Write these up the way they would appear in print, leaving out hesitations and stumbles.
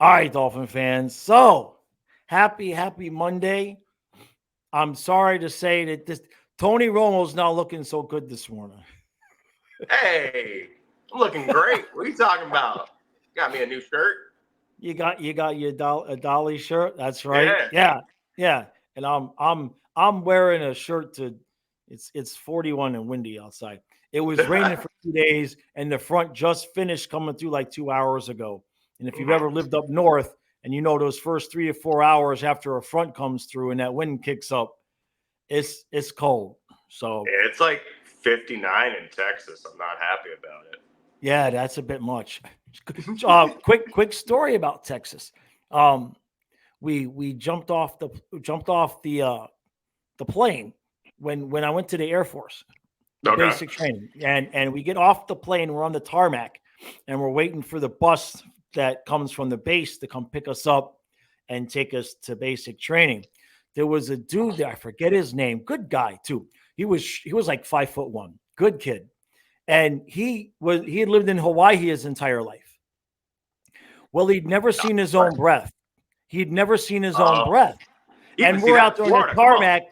All right, Dolphin fans. So happy Monday. I'm sorry to say that this Tony Romo's not looking so good this morning. Hey, I'm looking great. What are you talking about? Got me a new shirt. You got your a Dolly shirt. That's right. Yeah. Yeah. And I'm wearing a shirt to. It's 41 and windy outside. It was raining for 2 days, and the front just finished coming through like 2 hours ago. And if you've ever lived up north, and you know those first 3 to 4 hours after a front comes through and that wind kicks up, it's cold. So It's like 59 in Texas. I'm not happy about it. yeah, that's a bit much. Quick story about Texas. Um, we jumped off the plane when I went to the Air Force, the Okay. basic training, and we get off the plane. We're on the tarmac, and we're waiting for the bus that comes from the base to come pick us up and take us to basic training. There was a dude there, I forget his name, good guy too. He was like 5'1", good kid, and he had lived in Hawaii his entire life. Well, he'd never seen his own breath. He'd never seen his own Uh, breath. you can And see we're that out in there on the Florida. Come on. tarmac.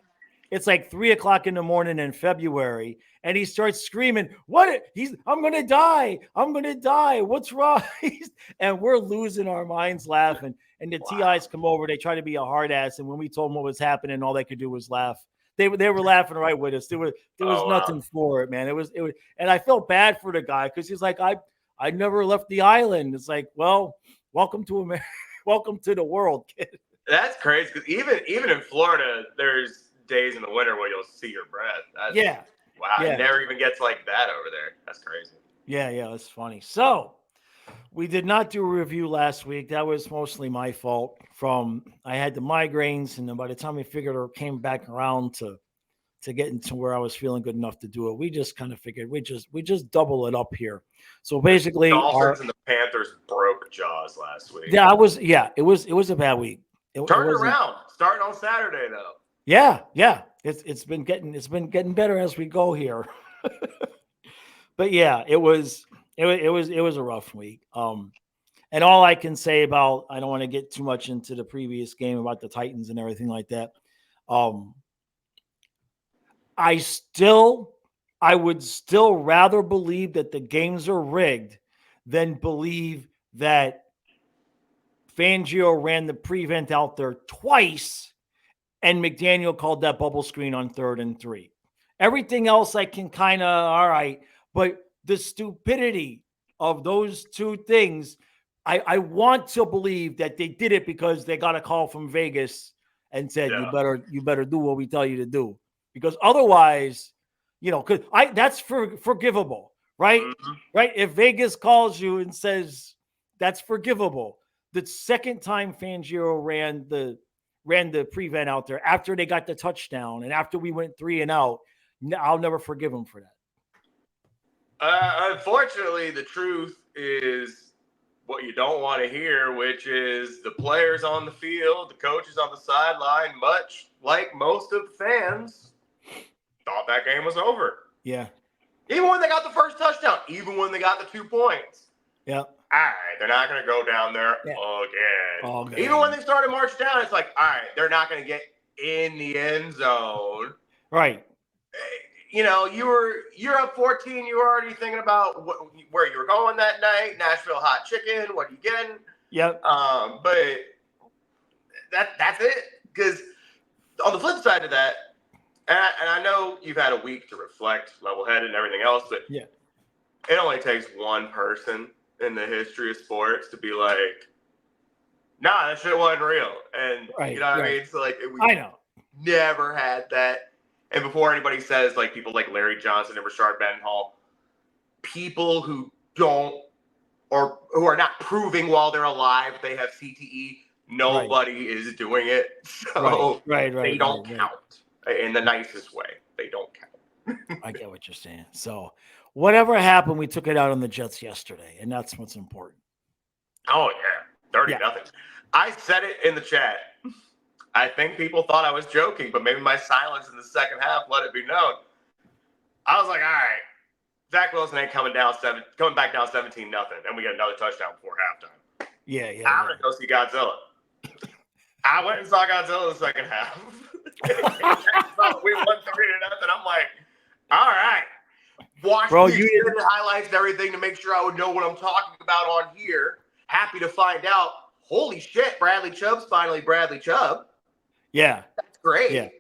It's like 3 o'clock in the morning in February, and he starts screaming, "What? I'm gonna die! I'm gonna die! What's wrong?" And we're losing our minds laughing. And the Wow. TIs come over. They try to be a hard ass, and when we told them what was happening, all they could do was laugh. They were laughing right with us. There was Oh, wow. nothing for it, man. It was, and I felt bad for the guy because he's like, I never left the island. It's like, well, welcome to America, welcome to the world, kid. That's crazy because even in Florida, there's days in the winter where you'll see your breath. That's Yeah, wow. It yeah. never even gets like that over there. That's crazy. Yeah, it's funny. So we did not do a review last week. That was mostly my fault. From I had the migraines, and then by the time we figured or came back around to getting to where I was feeling good enough to do it, we just kind of figured we just double it up here. So The basically, our Dolphins and the Panthers broke jaws last week. it was a bad week. It Turned wasn't. around. Starting on Saturday though. Yeah. It's been getting better as we go here. But yeah, it was a rough week. And all I can say about I don't want to get too much into the previous game about the Titans and everything like that. Um, I still I would still rather believe that the games are rigged than believe that Fangio ran the prevent out there twice and McDaniel called that bubble screen on 3rd and 3. Everything else I can kind of all right, but the stupidity of those two things, I want to believe that they did it because they got a call from Vegas and said you Yeah. better do what we tell you to do, because otherwise, because that's forgivable, right? Hmm. Right? If Vegas calls you and says that's forgivable, the second time Fangio ran the prevent out there after they got the touchdown and after we went 3-and-out. I'll never forgive him for that. Unfortunately, the truth is what you don't want to hear, which is the players on the field, the coaches on the sideline, much like most of the fans, thought that game was over. Yeah. Even when they got the first touchdown, even when they got the 2 points. Yeah. All right, they're not going to go down there Yeah. again. Okay. Even when they started march down, it's like, all right, they're not going to get in the end zone. Right. You're up 14. You were already thinking about where you were going that night. Nashville hot chicken. What are you getting? Yep. But that's it. Because on the flip side of that, and I know you've had a week to reflect, level-headed, and everything else, but Yeah. it only takes one person in the history of sports to be like, nah, that shit wasn't real. And Right. you know what I Right. mean? So like, I know. never had that. And before anybody says, like, people like Larry Johnson and Rashard Mendenhall, people who don't or who are not proving while they're alive they have CTE, nobody is doing it. So Right. they don't Right. count in the nicest way. They don't count. I get what you're saying. So whatever happened, we took it out on the Jets yesterday, and that's what's important. Oh, yeah. 30-0. I said it in the chat. I think people thought I was joking, but maybe my silence in the second half let it be known. I was like, all right, Zach Wilson ain't coming back down 17-0, and we get another touchdown before halftime. I'm gonna go see Godzilla. I went and saw Godzilla the second half. We won 3-0. I'm like, all right. Watch the extended highlights and everything to make sure I would know what I'm talking about on here. Happy to find out. Holy shit, Bradley Chubb's finally Bradley Chubb. Yeah. That's great.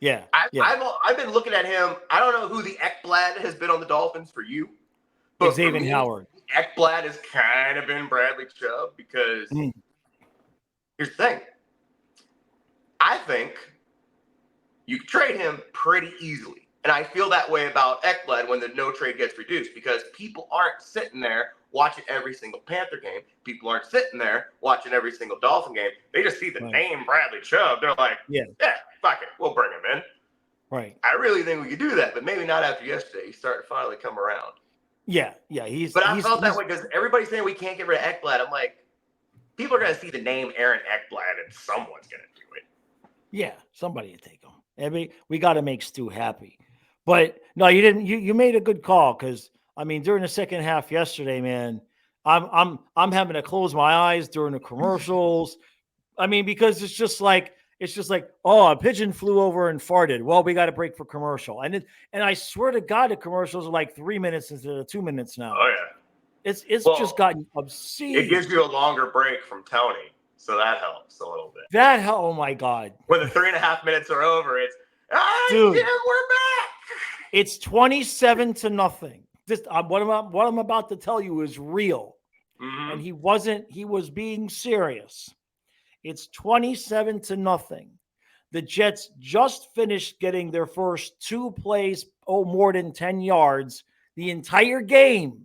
Yeah. I've been looking at him. I don't know who the Ekblad has been on the Dolphins for you. But Xavier Howard. Ekblad has kind of been Bradley Chubb because here's the thing. I think you can trade him pretty easily. And I feel that way about Ekblad when the no trade gets reduced because people aren't sitting there watching every single Panther game. People aren't sitting there watching every single Dolphin game. They just see the name Bradley Chubb. They're like, yeah, fuck it. We'll bring him in. Right. I really think we could do that, but maybe not after yesterday. He's starting to finally come around. Yeah. But I felt that way because everybody's saying we can't get rid of Ekblad. I'm like, people are going to see the name Aaron Ekblad and someone's going to do it. Yeah, somebody will take him. I mean, we got to make Stu happy. But no, you didn't. You made a good call because I mean, during the second half yesterday, man, I'm having to close my eyes during the commercials. I mean, because it's just like oh, a pigeon flew over and farted. Well, we got to break for commercial, and I swear to God, the commercials are like 3 minutes instead of 2 minutes now. Oh yeah, it's just gotten obscene. It gives you a longer break from Tony, so that helps a little bit. Oh my God, when the 3.5 minutes are over, it's dude, yeah, we're back. It's 27-0. This what I'm about to tell you is real, and he was being serious. It's 27-0. The Jets just finished getting their first 2 plays, more than 10 yards the entire game.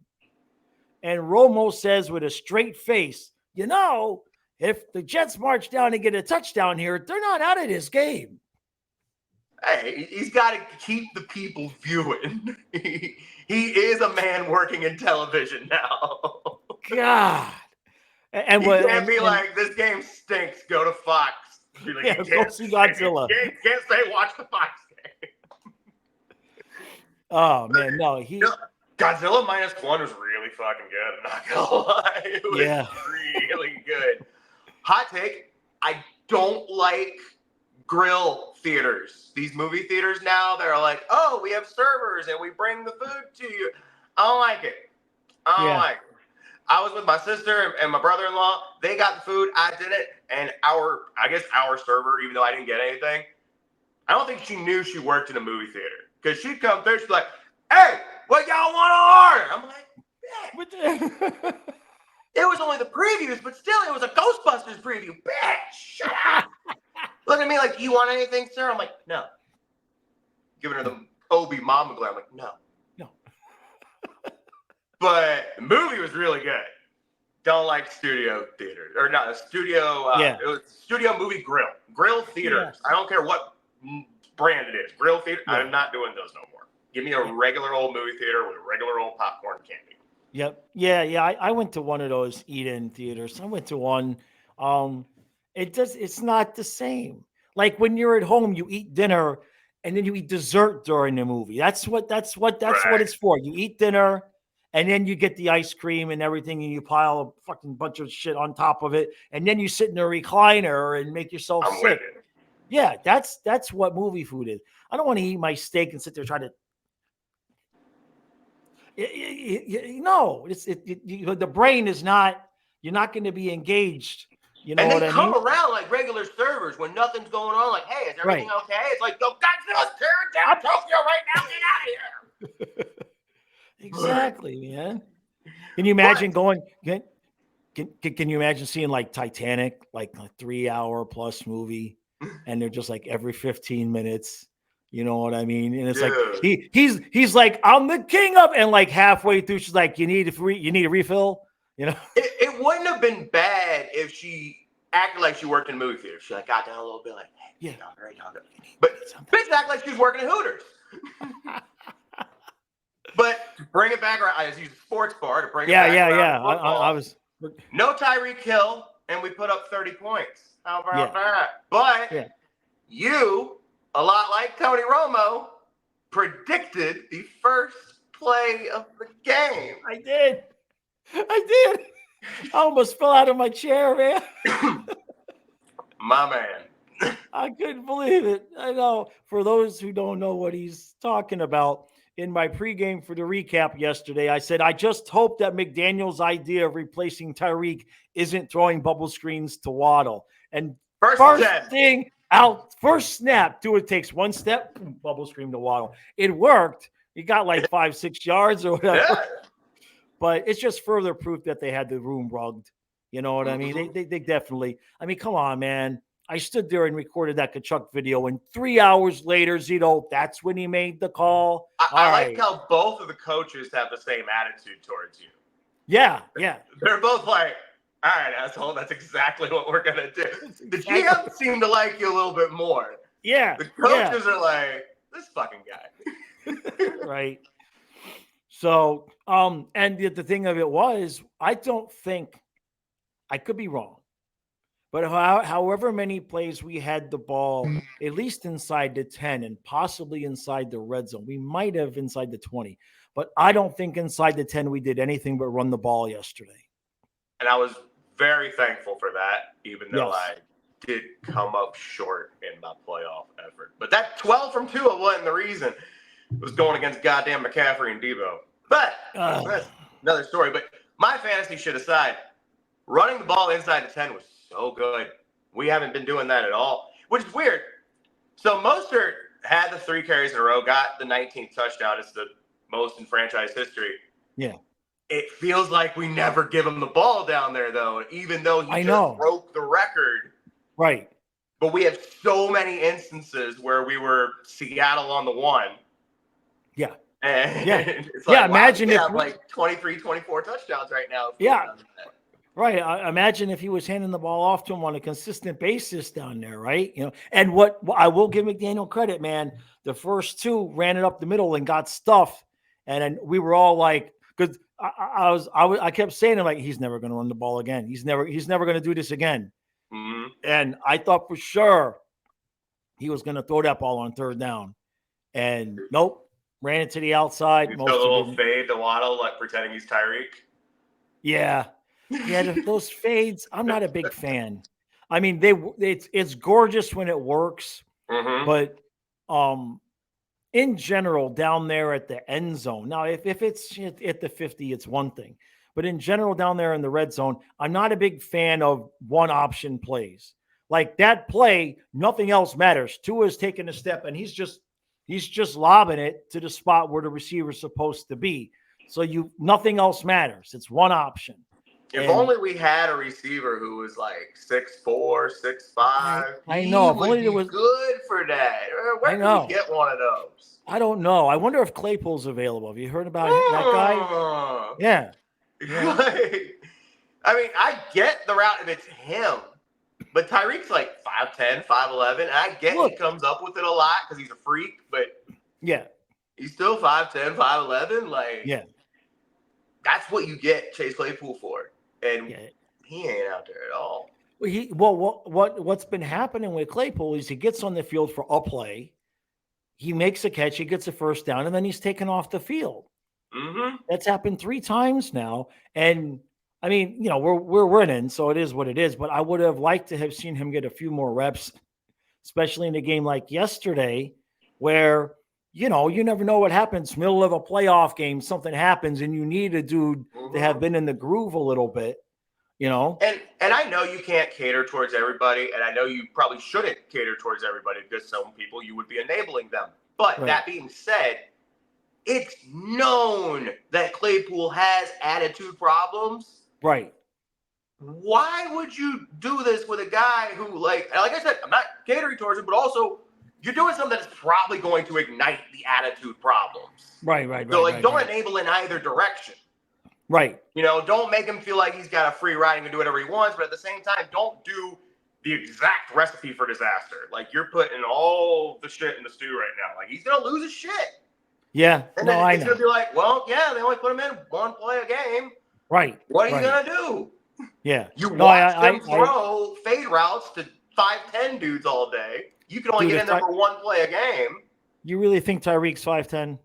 And Romo says with a straight face, if the Jets march down and get a touchdown here, they're not out of this game. Hey, he's got to keep the people viewing. He is a man working in television now. God. And he can't be like, this game stinks, go to Fox. Like, go see Godzilla. Can't say watch the Fox game. Oh, man, no. Godzilla -1 was really fucking good. I'm not going to lie. It was really good. Hot take, I don't like grill theaters. These movie theaters now, they're like, oh, we have servers and we bring the food to you. I don't like it. I don't like it. I was with my sister and my brother-in-law. They got the food. I didn't. And our server, even though I didn't get anything, I don't think she knew she worked in a movie theater. Because she'd come through, she's like, hey, what y'all want to order? I'm like, yeah. It was only the previews, but still, it was a Ghostbusters preview. Bitch, shut up. Look at me like, you want anything, sir? I'm like, no. Giving her the Obi mama glare. I'm like, no. But the movie was really good. Don't like studio theaters. Or not, a studio. It was studio movie grill theaters. I don't care what brand it is. Grill theater. I'm not doing those no more. Give me a regular old movie theater with regular old popcorn candy. Yep. Yeah. I went to one of those eat-in theaters. I went to one. It's not the same. Like when you're at home, you eat dinner and then you eat dessert during the movie. That's what it's for. You eat dinner and then you get the ice cream and everything and you pile a fucking bunch of shit on top of it. And then you sit in a recliner and make yourself sick. Yeah, that's what movie food is. I don't want to eat my steak and sit there trying to. The brain is not. You're not going to be engaged. You know what I mean? And they come around like regular servers when nothing's going on. Like, hey, is everything okay? It's like, yo, Godzilla's tearing down Tokyo right now. Get out of here. Exactly, man. Can you imagine Can you imagine seeing like Titanic, like a 3-hour plus movie, and they're just like every 15 minutes? You know what I mean? And it's like he's like, I'm the king of, and like halfway through, she's like, you need a refill. You know, it wouldn't have been bad if she acted like she worked in a movie theater. She like got down a little bit, like, hey, but bitch act like she's working at Hooters. But bring it back around. I just used a sports bar to bring it back around. I was no Tyreek Hill, and we put up 30 points. How about that? But you, a lot like Tony Romo, predicted the first play of the game. I did. I almost fell out of my chair, man. My man. I couldn't believe it. I know. For those who don't know what he's talking about, in my pregame for the recap yesterday, I said, I just hope that McDaniel's idea of replacing Tyreek isn't throwing bubble screens to Waddle. And first thing out, first snap, it takes one step, boom, bubble screen to Waddle. It worked. He got like 5-6 yards or whatever. Yeah. But it's just further proof that they had the room rugged. You know what I mean? They definitely, I mean, come on, man. I stood there and recorded that Kachuk video, and 3 hours later, Zito, that's when he made the call. I like how both of the coaches have the same attitude towards you. Yeah. They're both like, all right, asshole, that's exactly what we're going to do. The GM seemed to like you a little bit more. Yeah. The coaches are like, this fucking guy. Right. So, and the thing of it was, I don't think, I could be wrong, but however many plays we had the ball, at least inside the 10 and possibly inside the red zone, we might have inside the 20, but I don't think inside the 10 we did anything but run the ball yesterday. And I was very thankful for that, even though I did come up short in my playoff effort. But that 12 from 2 wasn't the reason. It was going against goddamn McCaffrey and Debo. But that's another story. But my fantasy shit aside, running the ball inside the 10 was so good. We haven't been doing that at all, which is weird. So Mostert had the 3 carries in a row, got the 19th touchdown. It's the most in franchise history. Yeah. It feels like we never give him the ball down there, though, even though he just broke the record. Right. But we have so many instances where we were Seattle on the 1. Yeah. And it's like, imagine if we have like 23, 24 touchdowns right now. Yeah. Right. Imagine if he was handing the ball off to him on a consistent basis down there, right? You know, and what I will give McDaniel credit, man, the first 2 ran it up the middle and got stuffed. And then we were all like, because I kept saying it, like, he's never going to run the ball again. He's never going to do this again. Mm-hmm. And I thought for sure he was going to throw that ball on 3rd down. And nope. Ran it to the outside. You throw a little fade to Waddle, like pretending he's Tyreek. Yeah. Those fades, I'm not a big fan. I mean, it's gorgeous when it works, but in general, down there at the end zone. Now, if it's at the 50, it's one thing, but in general, down there in the red zone, I'm not a big fan of one option plays. Like that play, nothing else matters. Tua's taking a step, and he's just lobbing it to the spot where the receiver's supposed to be. So nothing else matters. It's one option. If only we had a receiver who was like 6'4", 6'5". I know. If only it was good for that. Where can we get one of those? I don't know. I wonder if Claypool's available. Have you heard about that guy? Yeah. I mean, I get the route if it's him. But Tyreek's like 5'10", 5'11". And I get he comes up with it a lot because he's a freak. But he's still 5'10", 5'11". Like, that's what you get Chase Claypool for. And he ain't out there at all. What's been happening with Claypool is he gets on the field for a play, he makes a catch, he gets a first down, and then he's taken off the field. Mm-hmm. That's happened 3 times now, and I mean, you know, we're winning, so it is what it is. But I would have liked to have seen him get a few more reps, especially in a game like yesterday, where you know you never know what happens. Middle of a playoff game, something happens, and you need a dude to have been in the groove a little bit. You know, and I know you can't cater towards everybody, and I know you probably shouldn't cater towards everybody because some people you would be enabling them. But that being said, it's known that Claypool has attitude problems. Right. Why would you do this with a guy who, like I said, I'm not catering towards him, but also you're doing something that's probably going to ignite the attitude problems. Right. So, don't enable in either direction. Right. You know, don't make him feel like he's got a free ride and can do whatever he wants, but at the same time, don't do the exact recipe for disaster. Like, you're putting all the shit in the stew right now. Like, he's going to lose his shit. Yeah. And then it's going to be like, well, yeah, they only put him in one play a game. Right. What are you going to do? Yeah. You watch them throw fade routes to 5'10" dudes all day. You can only get in there for one play a game. You really think Tyreek's 5'10"?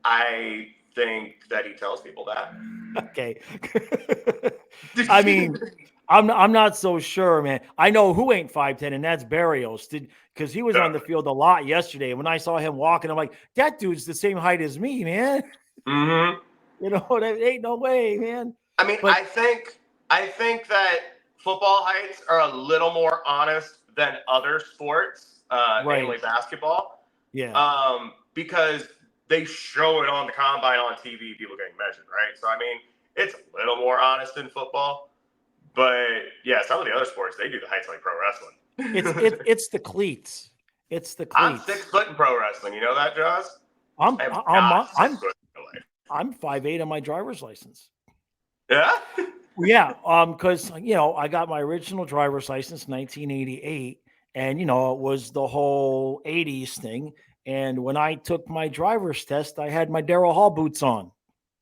I think that he tells people that. Okay. I mean, I'm not so sure, man. I know who ain't 5'10", and that's Barrios. Because he was on the field a lot yesterday. When I saw him walking, I'm like, that dude's the same height as me, man. Mm-hmm. That ain't no way, man. I mean, But I think that football heights are a little more honest than other sports, namely basketball. Yeah. Because they show it on the combine on TV, people getting measured, right? So I mean, it's a little more honest in football. But yeah, some of the other sports, they do the heights like pro wrestling. It's the cleats. It's the I'm cleats. 6 foot in pro wrestling. You know that, Jaws? I'm I am not 6 foot in real life. I'm 5'8" on my driver's license. Yeah? Yeah, because I got my original driver's license 1988, and it was the whole 80s thing. And when I took my driver's test, I had my Darrell Hall boots on.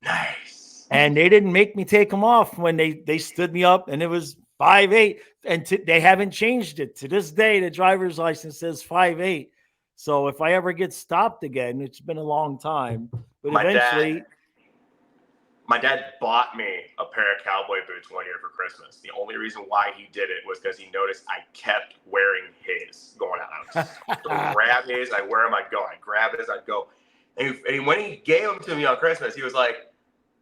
Nice. And they didn't make me take them off when they stood me up, and it was 5'8", and they haven't changed it to this day. The driver's license says 5'8". So if I ever get stopped again, it's been a long time, but eventually. My dad bought me a pair of cowboy boots one year for Christmas. The only reason why he did it was because he noticed I kept wearing his going out. I grab his, I wear them, I'd go. I grab his, I'd go. And when he gave them to me on Christmas, he was like,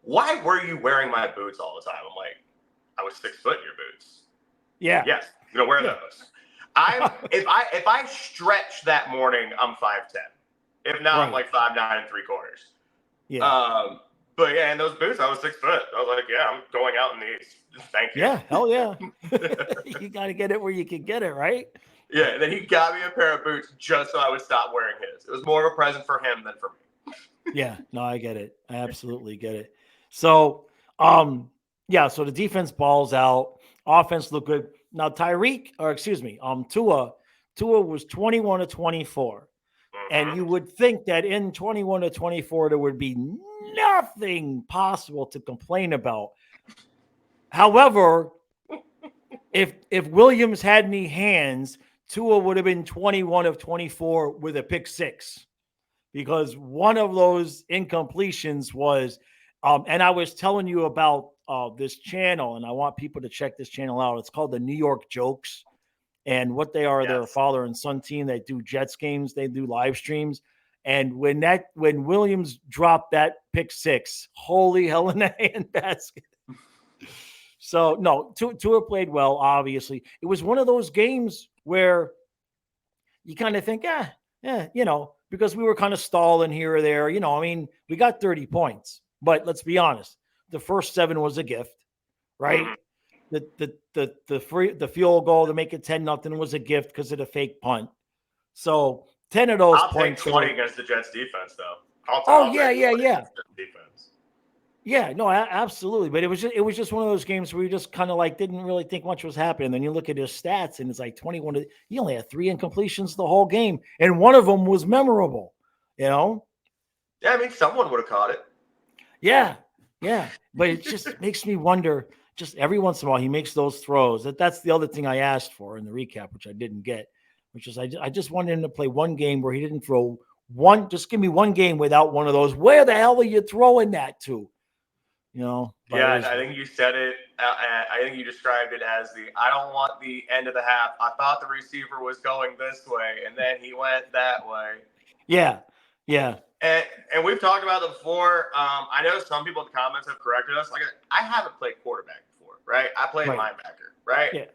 "Why were you wearing my boots all the time?" I'm like, "I was 6 foot in your boots." Yeah. Yes, you're gonna wear those. If I stretch that morning, I'm 5'10". If not, I'm like 5'9" and 3/4. Yeah. But yeah, in those boots, I was 6 foot. I was like, yeah, I'm going out in these. Thank you. Yeah, hell yeah. You got to get it where you can get it, right? Yeah, and then he got me a pair of boots just so I would stop wearing his. It was more of a present for him than for me. Yeah, no, I get it. I absolutely get it. So, so the defense balls out. Offense looked good. Now, Tua was 21 to 24. Mm-hmm. And you would think that in 21 to 24, there would be nothing possible to complain about. However, if Williams had any hands, Tua would have been 21 of 24 with a pick six, because one of those incompletions was, and I was telling you about this channel, and I want people to check this channel out. It's called the New York Jokes. And what they are, they're a father and son team. They do Jets games. They do live streams. And when Williams dropped that pick six, holy hell in a handbasket. So no, Tua played well. Obviously, it was one of those games where you kind of think, because we were kind of stalling here or there. I mean, we got 30 points, but let's be honest, the first 7 was a gift, right? Mm-hmm. The field goal to make it 10-0 was a gift because of the fake punt. So 10 of those points. I'll take 20 against the Jets defense, though. Yeah. Defense. Yeah, no, absolutely. But it was just one of those games where you just kind of like didn't really think much was happening. Then you look at his stats and it's like 21. He only had 3 incompletions the whole game, and one of them was memorable. Yeah, I mean, someone would have caught it. Yeah, but it just makes me wonder. Just every once in a while, he makes those throws. That's the other thing I asked for in the recap, which I didn't get, which is I just wanted him to play one game where he didn't throw one. Just give me one game without one of those. Where the hell are you throwing that to? Yeah, I think you said it. I think you described it as I don't want the end of the half. I thought the receiver was going this way, and then he went that way. Yeah. And we've talked about it before. I know some people in the comments have corrected us. Like, I haven't played quarterback before, right? I played linebacker, right? Yeah.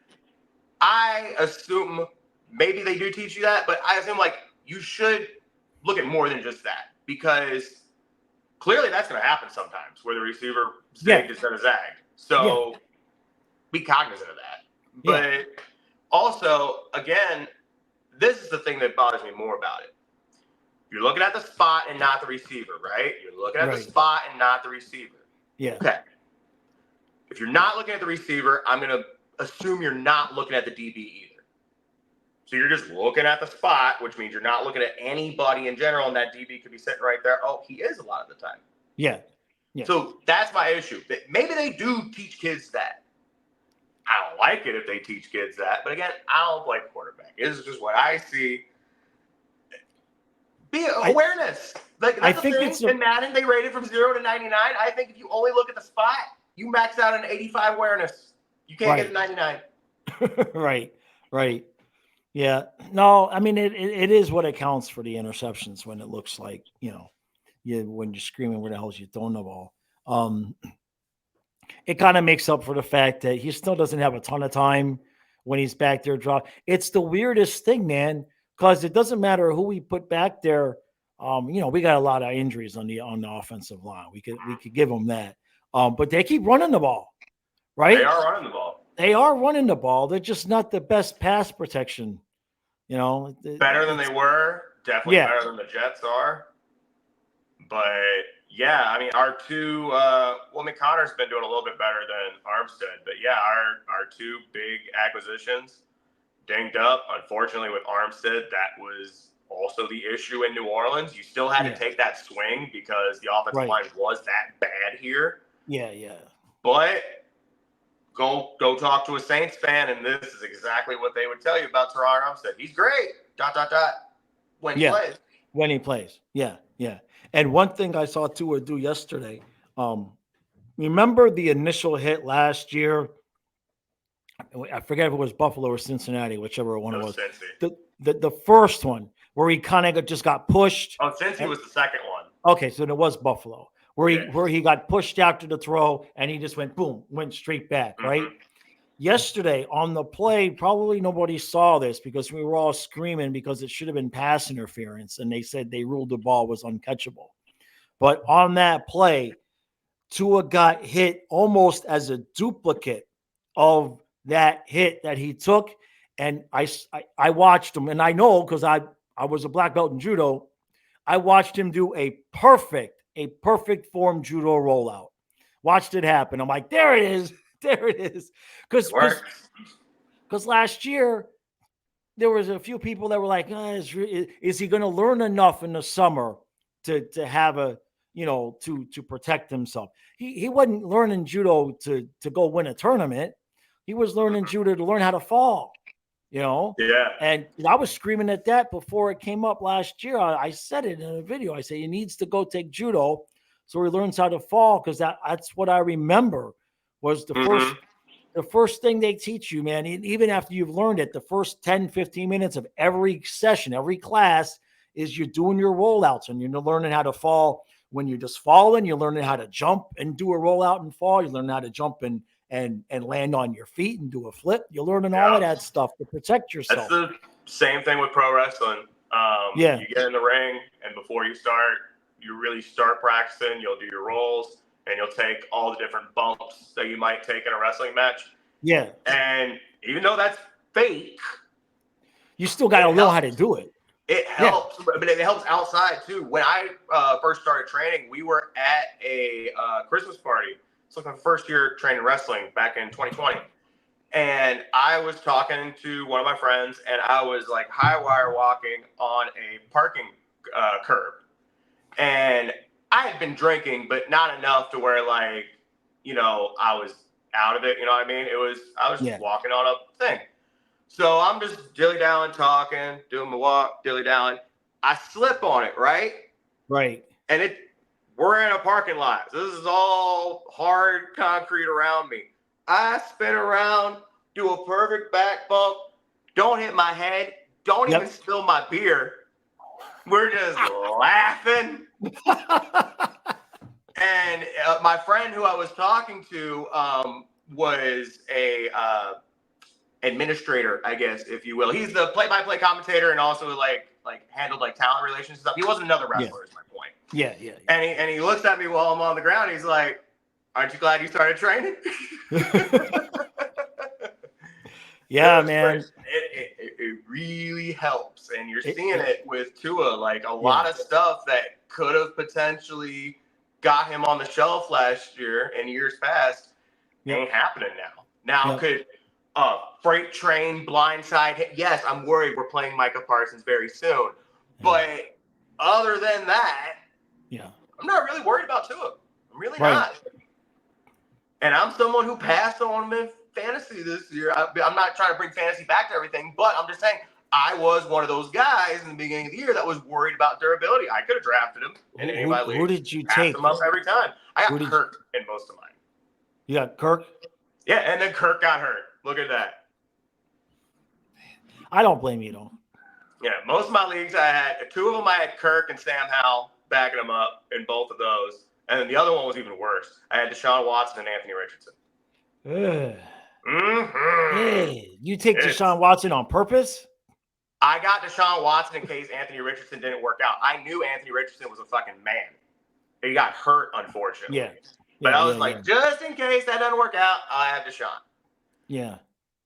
I assume maybe they do teach you that, but I assume you should look at more than just that, because clearly that's going to happen sometimes where the receiver zigged instead of zagged. So be cognizant of that. But also, again, this is the thing that bothers me more about it. You're looking at the spot and not the receiver, right? You're looking at the spot and not the receiver. Yeah. Okay. If you're not looking at the receiver, I'm going to assume you're not looking at the DB either. So you're just looking at the spot, which means you're not looking at anybody in general, and that DB could be sitting right there. Oh, he is a lot of the time. Yeah. So that's my issue. Maybe they do teach kids that. I don't like it if they teach kids that. But again, I don't play quarterback. This is just what I see. Be awareness. Like I that's the think thing. it's In Madden, they rated from 0 to 99. I think if you only look at the spot, you max out an 85 awareness. You can't get a 99. Right. Right. Yeah. No, I mean it is what accounts for the interceptions when it looks like, when you're screaming where the hell's you throwing the ball. It kind of makes up for the fact that he still doesn't have a ton of time when he's back there drop. It's the weirdest thing, man, because it doesn't matter who we put back there. We got a lot of injuries on the offensive line. We could give them that. But they keep running the ball, right? They are running the ball. They are running the ball. They're just not the best pass protection. Better than they were. Definitely better than the Jets are. But yeah, I mean, our two. McConnor's been doing a little bit better than Armstead, but yeah, our two big acquisitions dinged up. Unfortunately, with Armstead, that was also the issue in New Orleans. You still had to take that swing because the offensive line was that bad here. Yeah, yeah. But go talk to a Saints fan, and this is exactly what they would tell you about Teron Armstead. He's great. ... When he plays. When he plays. Yeah, yeah. And one thing I saw Tua do yesterday, remember the initial hit last year? I forget if it was Buffalo or Cincinnati, whichever one it was. The first one where he kind of just got pushed. Oh, Cincy was the second one. Okay, so it was Buffalo where he got pushed after the throw and he just went straight back, right? Yesterday on the play, probably nobody saw this because we were all screaming because it should have been pass interference, and they said they ruled the ball was uncatchable. But on that play, Tua got hit almost as a duplicate of that hit that he took, and I watched him, and I know because I was a black belt in judo. I watched him do a perfect form judo rollout. Watched it happen. I'm like, there it is. There it is. Because last year, there was a few people that were like, is he going to learn enough in the summer to have to protect himself? He wasn't learning judo to go win a tournament. He was learning judo to learn how to fall, Yeah. And I was screaming at that before it came up last year. I said it in a video. I say he needs to go take judo so he learns how to fall, because that's what I remember was the first thing they teach you, man. Even after you've learned it, the first 10, 15 minutes of every session, every class is you're doing your rollouts and you're learning how to fall. When you're just falling, you're learning how to jump and do a rollout and fall. You're learning how to jump and land on your feet and do a flip. You're learning all of that stuff to protect yourself. That's the same thing with pro wrestling. You get in the ring, and before you really start practicing, you'll do your rolls, and you'll take all the different bumps that you might take in a wrestling match. Yeah. And even though that's fake, you still got to know how to do it. It helps, but it helps outside too. When I first started training, we were at a Christmas party. It's like my first year training wrestling back in 2020. And I was talking to one of my friends, and I was like high wire walking on a parking curb. And I had been drinking, but not enough to where I was out of it. You know what I mean? I was just walking on a thing. So I'm just dilly-dallying, talking, doing my walk, dilly-dallying. I slip on it, right? Right. And we're in a parking lot. So this is all hard concrete around me. I spin around, do a perfect back bump, don't hit my head, don't even spill my beer. We're just laughing. And my friend who I was talking to was a administrator, I guess, if you will. He's the play-by-play commentator and also handled talent relations stuff. He wasn't another wrestler, is my point. Yeah. And he looks at me while I'm on the ground. He's like, "Aren't you glad you started training?" Yeah, man. It really helps, and you're seeing it with Tua. A lot of stuff that could have potentially got him on the shelf last year and years past ain't happening now. Now could freight train blindside hit? Yes, I'm worried. We're playing Micah Parsons very soon, but other than that, I'm not really worried about Tua. I'm really not. And I'm someone who passed on him in fantasy this year. I'm not trying to bring fantasy back to everything, but I'm just saying I was one of those guys in the beginning of the year that was worried about durability. I could have drafted him in any of my leagues. Who did you passed take? him up every time. I got Kirk in most of mine. You got Kirk? Yeah, and then Kirk got hurt. Look at that. I don't blame you, though. Yeah, most of my leagues, I had 2 of them. I had Kirk and Sam Howell backing them up in both of those. And then the other one was even worse. I had Deshaun Watson and Anthony Richardson. Hey, you take Deshaun Watson on purpose? I got Deshaun Watson in case Anthony Richardson didn't work out. I knew Anthony Richardson was a fucking man. He got hurt, unfortunately. Yeah. But I was like, just in case that doesn't work out, I have Deshaun. Yeah.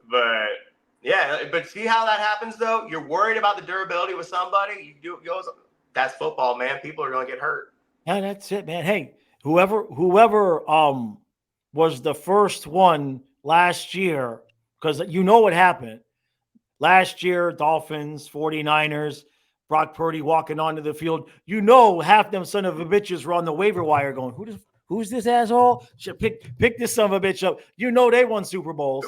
But see how that happens, though? You're worried about the durability with somebody. That's football, man. People are going to get hurt. Yeah, that's it, man. Hey, whoever was the first one last year, because you know what happened. Last year, Dolphins, 49ers, Brock Purdy walking onto the field. You know, half them son of a bitches were on the waiver wire going, who's this asshole? Should pick this son of a bitch up. You know they won Super Bowls.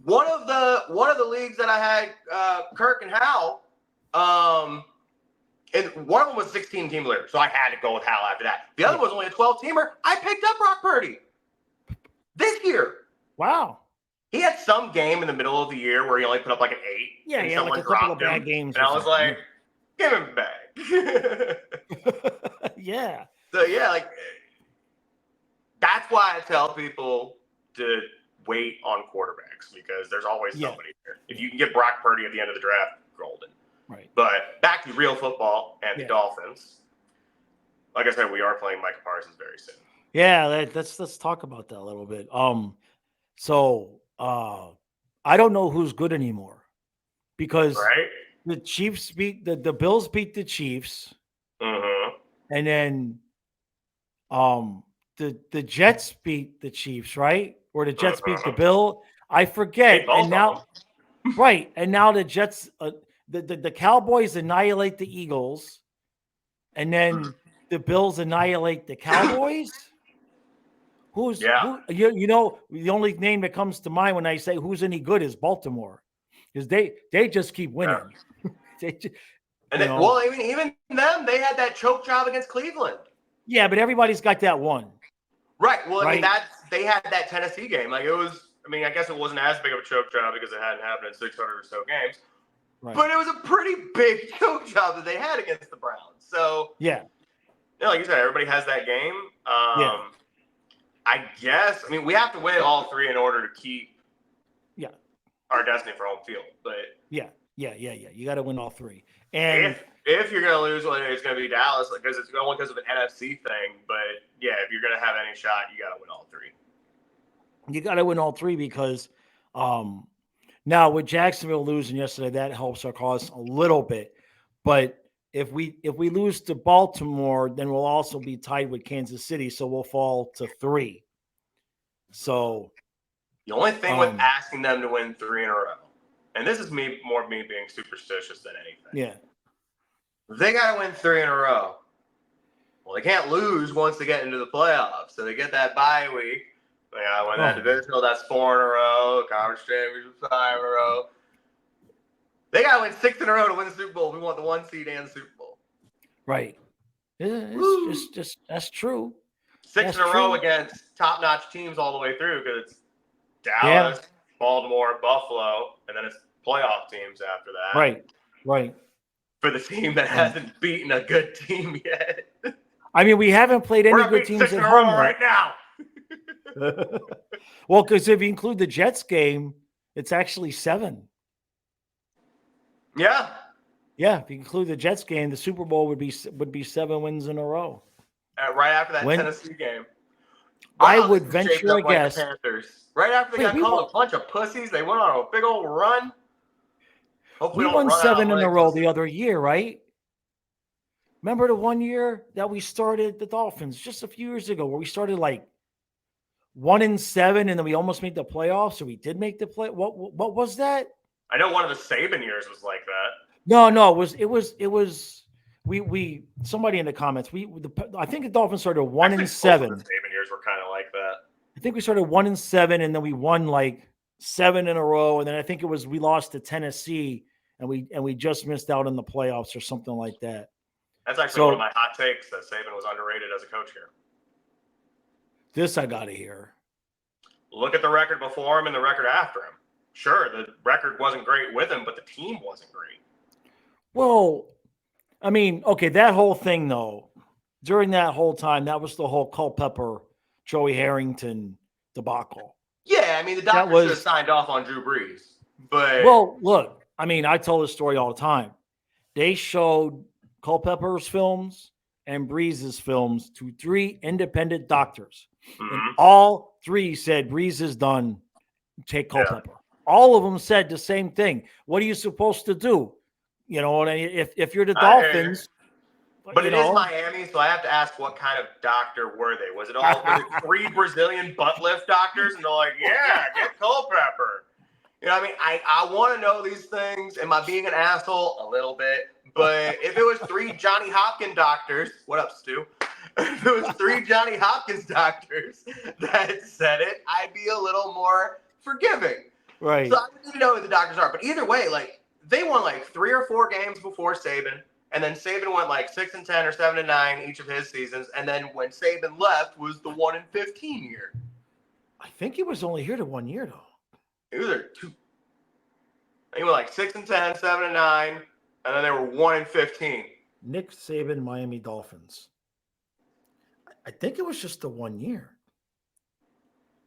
One of the leagues that I had Kirk and Howell, and one of them was 16-team league, so I had to go with Howell after that. The other was only a 12-teamer. I picked up Brock Purdy this year. Wow. He had some game in the middle of the year where he only put up like an 8. Yeah, he had like a couple of bad games. And I was like, give him back. Yeah. So, yeah, like, that's why I tell people to wait on quarterbacks because there's always somebody there. If you can get Brock Purdy at the end of the draft, golden. Right. But back to real football and the Dolphins. Like I said, we are playing Micah Parsons very soon. Yeah, let's talk about that a little bit. I don't know who's good anymore because the Chiefs beat the Bills beat the Chiefs, and then the Jets beat the Chiefs, right? Or the Jets beat the Bill. I forget. And now, and now the Jets, the Cowboys annihilate the Eagles, and then the Bills annihilate the Cowboys. Who, you know, the only name that comes to mind when I say who's any good is Baltimore, because they just keep winning. Even them, they had that choke job against Cleveland. Yeah, but everybody's got that one. Right. Well, I mean, they had that Tennessee game. Like, it was, I mean, I guess it wasn't as big of a choke job because it hadn't happened in 600 or so games. Right. But it was a pretty big choke job that they had against the Browns. So, like you said, everybody has that game. I guess, I mean, we have to win all 3 in order to keep our destiny for home field. But you got to win all 3. And if you're going to lose one, it's going to be Dallas because it's only because of an NFC thing. But if you're going to have any shot, you got to win all 3. You got to win all 3 because now with Jacksonville losing yesterday, that helps our cause a little bit. But if we lose to Baltimore, then we'll also be tied with Kansas City, so we'll fall to 3. So the only thing with asking them to win 3 in a row, and this is me being superstitious than anything. Yeah, they got to win 3 in a row. Well, they can't lose once they get into the playoffs, so they get that bye week. They got to win that divisional. That's 4 in a row. Conference championship 5 in a row. They got to win 6 in a row to win the Super Bowl. We want the 1 seed and the Super Bowl. Right. It's just that's true. 6 in a row against top-notch teams all the way through because it's Dallas, Baltimore, Buffalo, and then it's playoff teams after that. Right. For the team that hasn't beaten a good team yet. I mean, we haven't played any good teams at home right now. Well, because if you include the Jets game, it's actually 7. Yeah. Yeah, if you include the Jets game, the Super Bowl would be 7 wins in a row. Right after that Tennessee game. I would venture a guess. Panthers. Right after they got called a bunch of pussies, they went on a big old run. Hopefully we won 7 in a row the other year, right? Remember the one year that we started the Dolphins just a few years ago where we started like 1-7 and then we almost made the playoffs. So we did make the play. What was that? I know one of the Saban years was like that. No, it was we somebody in the comments. I think the Dolphins started 1-7. The Saban years were kind of like that. I think we started 1-7 and then we won like 7 in a row. And then I think we lost to Tennessee and we just missed out in the playoffs or something like that. That's actually one of my hot takes, that Saban was underrated as a coach here. This I got to hear. Look at the record before him and the record after him. Sure, the record wasn't great with him, but the team wasn't great. Well, I mean, okay, that whole thing, though, during that whole time, that was the whole Culpepper, Joey Harrington debacle. Yeah, I mean, the doctors should have signed off on Drew Brees. But well, look, I mean, I tell this story all the time. They showed Culpepper's films and Breeze's films to 3 independent doctors. Mm-hmm. And all 3 said, Breeze is done. Take Culpepper. Yeah. All of them said the same thing. What are you supposed to do? You know, if you're the Dolphins. But it is Miami, so I have to ask, what kind of doctor were they? Was it 3 Brazilian butt lift doctors? And they're like, yeah, get Culpepper. You know what I mean? I want to know these things. Am I being an asshole? A little bit. But if it was 3 Johnny Hopkins doctors, what up, Stu? If it was 3 Johnny Hopkins doctors that said it, I'd be a little more forgiving. Right. So I don't even know who the doctors are. But either way, like, they won like 3 or 4 games before Saban. And then Saban went like 6-10 or 7-9 each of his seasons. And then when Saban left was the 1-15 year. I think he was only here to 1 year, though. It was there 2. They were like 6-10, 7-9, and then they were 1-15. Nick Saban, Miami Dolphins. I think it was just the 1 year.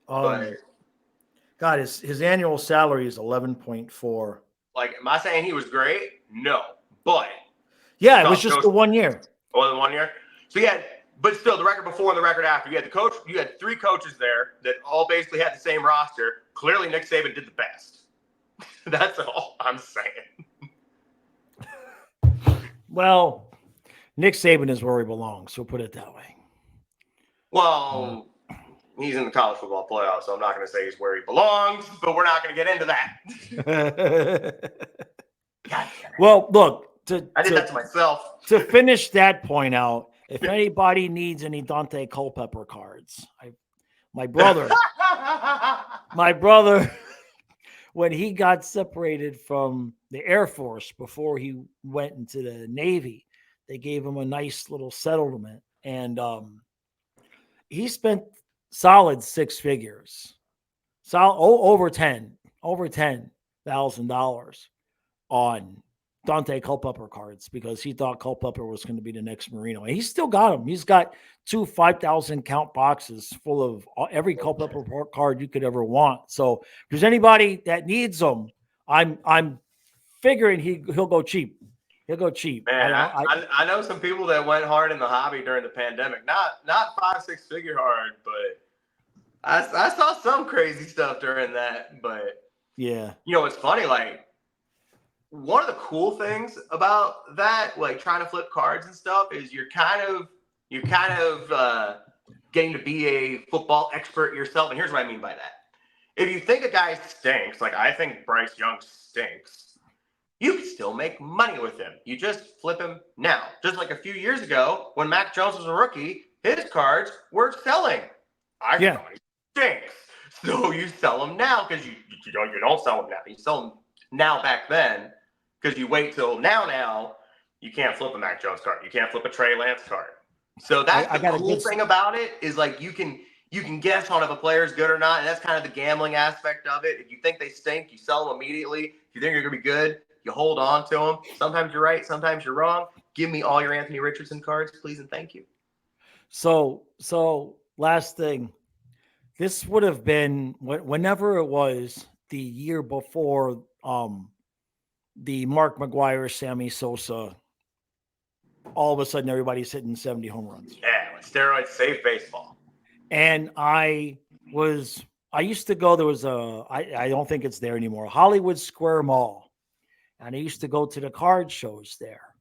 God, his annual salary is 11.4. Like, am I saying he was great? No, but yeah, it was just the 1 year. Oh, the 1 year. So yeah, but still, the record before and the record after. You had the coach. You had 3 coaches there that all basically had the same roster. Clearly, Nick Saban did the best. That's all I'm saying. Well, Nick Saban is where he belongs. So put it that way. Well, he's in the college football playoffs, so I'm not going to say he's where he belongs, but we're not going to get into that. Well, look. I did that to myself. To finish that point out, if anybody needs any Dante Culpepper cards, my brother, when he got separated from the Air Force before he went into the Navy, they gave him a nice little settlement, and he spent solid 6 figures, over $10,000 on Dante Culpepper cards because he thought Culpepper was going to be the next Marino. And he's still got them. He's got 2 5,000 count boxes full of every Culpepper card you could ever want. So if there's anybody that needs them, I'm figuring he'll go cheap. He'll go cheap. Man, I know some people that went hard in the hobby during the pandemic. Not 5-6 figure hard, but I saw some crazy stuff during that. But yeah, you know, it's funny, like, one of the cool things about that, like trying to flip cards and stuff, is you're kind of getting to be a football expert yourself. And here's what I mean by that. If you think a guy stinks, like I think Bryce Young stinks, you can still make money with him. You just flip him now. Just like a few years ago when Mac Jones was a rookie, his cards were selling. I thought he stinks. So you sell them now because you don't sell them now. You sell them now back then. Because you wait till now, you can't flip a Mac Jones card. You can't flip a Trey Lance card. So that's the cool thing about it, is like you can guess on if a player's good or not, and that's kind of the gambling aspect of it. If you think they stink, you sell them immediately. If you think they're going to be good, you hold on to them. Sometimes you're right, sometimes you're wrong. Give me all your Anthony Richardson cards, please, and thank you. So last thing. This would have been, whenever it was, the year before the Mark McGuire, Sammy Sosa, all of a sudden everybody's hitting 70 home runs. Yeah, steroids save baseball. And I used to go, there was I don't think it's there anymore, Hollywood Square Mall. And I used to go to the card shows there.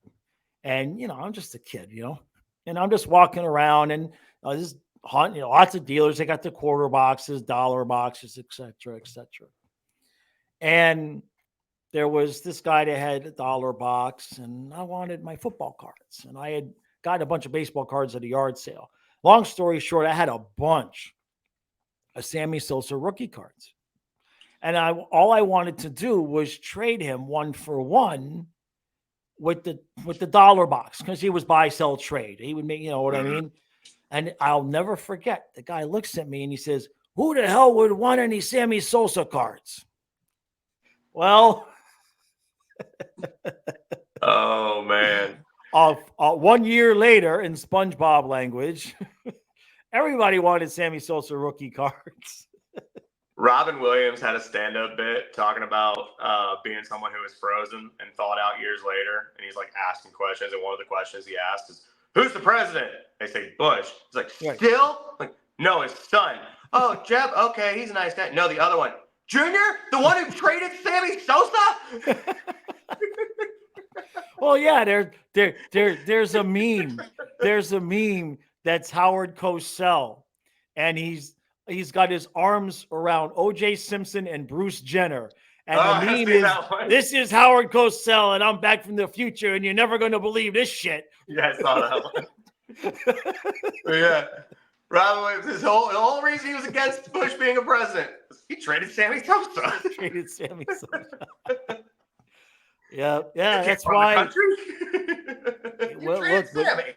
And, you know, I'm just a kid, you know, and I'm just walking around and just hunting, you know, lots of dealers. They got the quarter boxes, dollar boxes, et cetera, et cetera. And there was this guy that had a dollar box, and I wanted my football cards. And I had gotten a bunch of baseball cards at a yard sale. Long story short, I had a bunch of Sammy Sosa rookie cards. And all I wanted to do was trade him 1-for-1 with the dollar box because he was buy, sell, trade. He would make, you know what I mean? And I'll never forget, the guy looks at me and he says, "Who the hell would want any Sammy Sosa cards?" Well, Oh man. 1 year later, in SpongeBob language, everybody wanted Sammy Sosa rookie cards. Robin Williams had a stand-up bit talking about being someone who was frozen and thawed out years later, and he's like asking questions, and one of the questions he asked is, "Who's the president?" They say Bush. He's like, Right. "Still?" Like, "No, his son." "Oh, Jeb. Okay, he's a nice guy." "No, the other one, Junior, the one who traded Sammy Sosa." Well, yeah, there's a meme. There's a meme that's Howard Cosell, and he's got his arms around O.J. Simpson and Bruce Jenner. And the meme is, "This is Howard Cosell, and I'm back from the future, and you're never going to believe this shit." Yeah, I saw that one. Yeah. Robin Williams, the whole reason he was against Bush being a president was he traded Sammy Sosa. Traded Sammy Sosa. Yeah, that's why. Well, look, Sammy.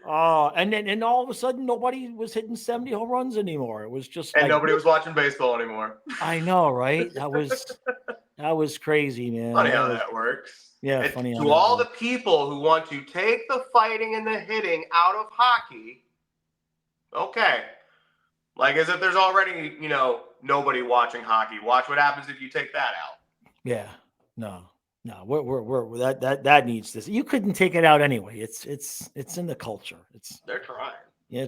Oh, and all of a sudden nobody was hitting 70 home runs anymore. It was just and nobody was watching baseball anymore. I know, right? That was crazy, man. Funny how that works. Yeah, funny. To all the people who want to take the fighting and the hitting out of hockey, okay. Like as if there's already, nobody watching hockey. Watch what happens if you take that out. Yeah, no, we're that needs this. You couldn't take it out anyway. It's in the culture. They're trying. Yeah.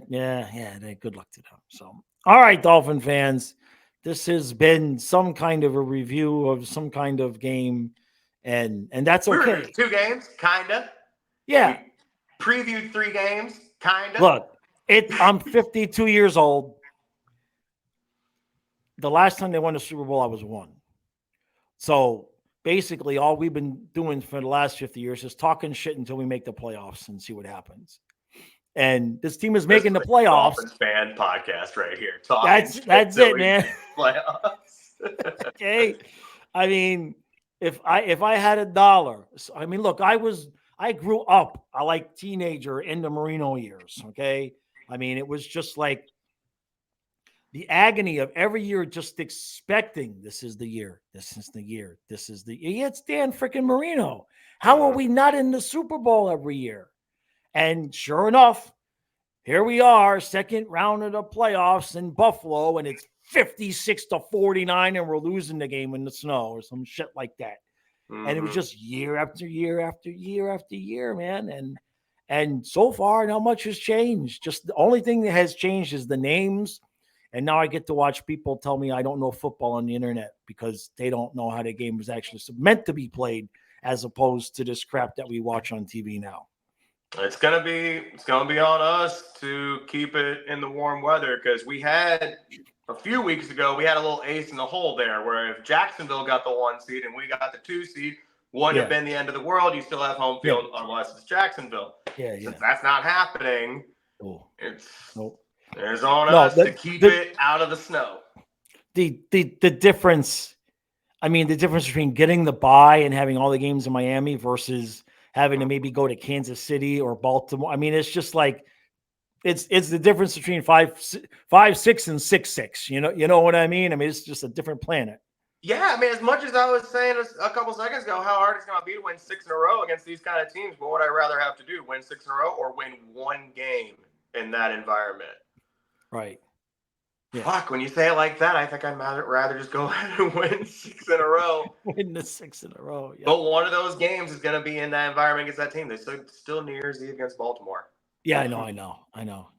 Good luck to them. So, all right, Dolphin fans, this has been some kind of a review of some kind of game, and that's okay. 2 games, kinda. Yeah. We previewed 3 games, kinda. Look, I'm 52 years old. The last time they won the Super Bowl, I was 1. So basically, all we've been doing for the last 50 years is talking shit until we make the playoffs and see what happens. And this team is making the playoffs. Dolphins fan podcast right here. That's it, man. Playoffs. Okay. I mean, if I had $1, I mean, look, I grew up, like teenager in the Marino years. Okay. I mean, it was just like the agony of every year just expecting this is the year. Yeah, it's Dan freaking Marino. How are we not in the Super Bowl every year? And sure enough, here we are, second round of the playoffs in Buffalo, and it's 56-49, and we're losing the game in the snow or some shit like that. Mm-hmm. And it was just year after year after year after year, man. And so far, not much has changed. Just the only thing that has changed is the names. And now I get to watch people tell me I don't know football on the internet because they don't know how the game was actually meant to be played, as opposed to this crap that we watch on TV now. It's gonna be on us to keep it in the warm weather, because we had a few weeks ago we had a little ace in the hole there, where if Jacksonville got the 1 seed and we got the 2 seed, wouldn't have been the end of the world. You still have home field unless it's Jacksonville. Since that's not happening, It's on us to keep it out of the snow. The difference, I mean, the difference between getting the bye and having all the games in Miami versus having to maybe go to Kansas City or Baltimore. I mean, it's just like it's the difference between 5-6 and 6-6. You know what I mean? I mean, it's just a different planet. Yeah, I mean, as much as I was saying a couple seconds ago, how hard it's going to be to win 6 in a row against these kind of teams, what would I rather have to do? Win 6 in a row or win 1 game in that environment? Right. Yeah. Fuck, when you say it like that, I think I'd rather just go ahead and win 6 in a row. Win the 6 in a row. Yeah. But one of those games is going to be in that environment against that team. They still New Year's Eve against Baltimore. Yeah, I know.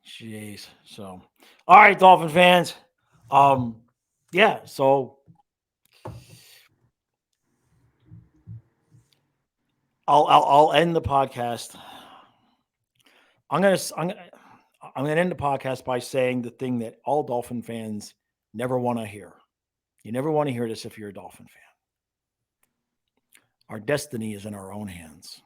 Jeez. So, all right, Dolphin fans. Yeah. So, I'll end the podcast. I'm gonna end the podcast by saying the thing that all Dolphin fans never want to hear. You never want to hear this if you're a Dolphin fan. Our destiny is in our own hands.